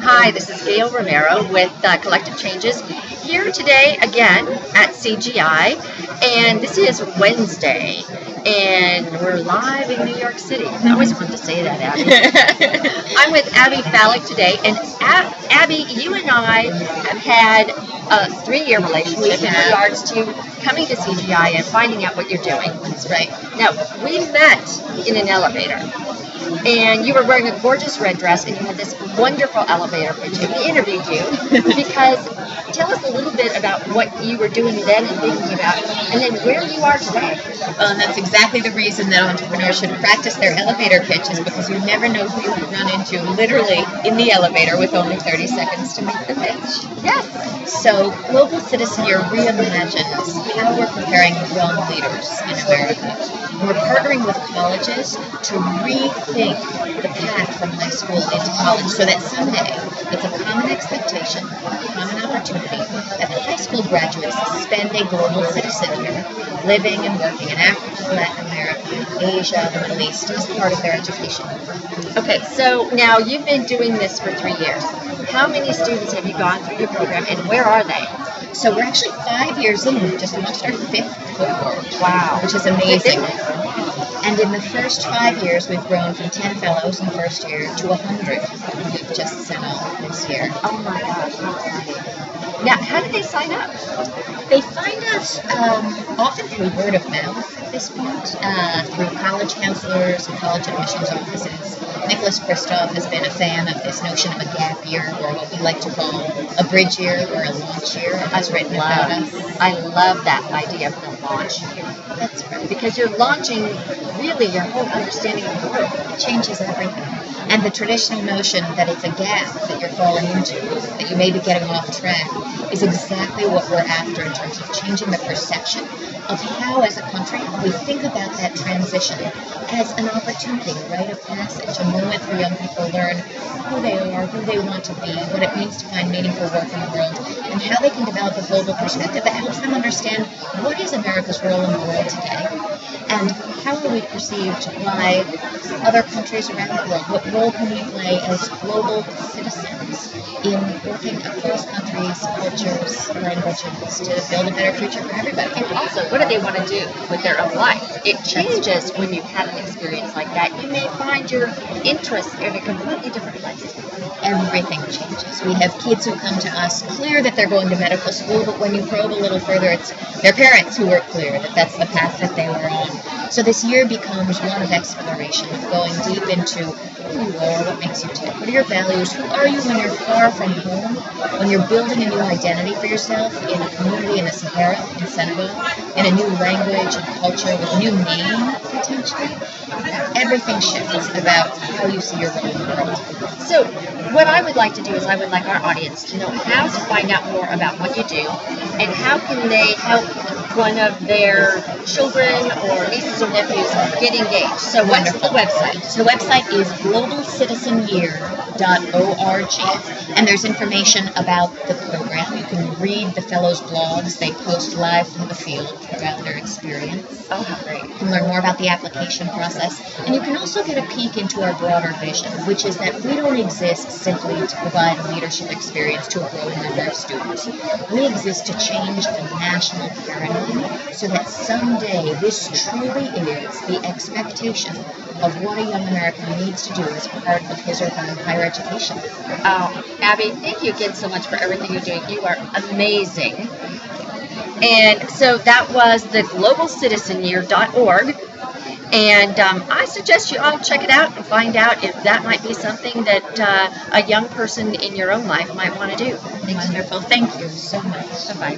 Hi, this is Gail Romero with Collective Changes, here today again at CGI, and this is Wednesday, and we're live in New York City. I always wanted to say that, Abby. I'm with Abby Falik today, and Abby, you and I have had a 3-year relationship in regards to coming to CGI and finding out what you're doing. That's right. Now, we met in an elevator. And you were wearing a gorgeous red dress, and you had this wonderful elevator pitch. And we interviewed you because tell us a little bit about what you were doing then and thinking about, and then where you are today. Well, and that's exactly the reason that entrepreneurs should practice their elevator pitch, is because you never know who you could run into literally in the elevator with only 30 seconds to make the pitch. Yes. So Global Citizen Year reimagines how we're preparing young leaders in America. We're partnering with colleges to rethink the path from high school into college so that someday it's a common expectation, a common opportunity that high school graduates spend a global citizen year living and working in Africa, Latin America, Asia, the Middle East as part of their education. Okay, so now you've been doing this for 3 years. How many students have you gone through your program, and where are they? So we're actually 5 years in. We've just launched our 5th cohort. Wow. Which is amazing. And in the first 5 years, we've grown from 10 fellows in the first year to 100 we've just sent off this year. Oh my gosh. Now, how did they sign up? They find us often through word of mouth at this point, through college counselors and college admissions offices. Nicholas Kristoff has been a fan of this notion of a gap year, or what we like to call a bridge year or a launch year. Has written about us. I love that idea of the launch year. That's right. Because you're launching really your whole understanding of the world. It changes everything. And the traditional notion that it's a gap that you're falling into, that you may be getting off track, is exactly what we're after in terms of changing the perception of how, as a country, we think about that transition as an opportunity, a rite of passage, a moment for young people to learn who they are, who they want to be, what it means to find meaningful work in the world, and how they can develop a global perspective that helps them understand what is America's role in the world today, and how are we perceived by other countries around the world. What role can we play as global citizens in working across countries, cultures, languages to build a better future for everybody? And also, what do they want to do with their own life? It changes when you've had an experience like that. You may find your interest in a completely different place. Everything changes. We have kids who come to us clear that they're going to medical school, but when you probe a little further, it's their parents who were clear that that's the path that they were on. So this year becomes one of exploration, of going deep into who you are, what makes you tick, what are your values, who are you when you're far from home, when you're building a new identity for yourself in a community in the Sahara, in Senegal, in a new language and culture with a new name, potentially. Everything shifts about how you see your role in the world. So what I would like to do is I would like our audience to know how to find out more about what you do, and how can they help one of their children or nieces or nephews get engaged. So what's the website? So the website is globalcitizenyear.org, and there's information about the program. You can read the fellows' blogs. They post live from the field throughout their experience. Oh, how great. You can learn more about the application process, and you can also get a peek into our broader vision, which is that we don't exist simply to provide a leadership experience to a growing number of students. We exist to change the national paradigm so that someday this truly is the expectation of what a young American needs to do as part of his or her higher education. Abby, thank you again so much for everything you're doing. You are amazing. And so that was the globalcitizenyear.org. And I suggest you all check it out and find out if that might be something that a young person in your own life might want to do. Wonderful. Thank you so much. Bye-bye.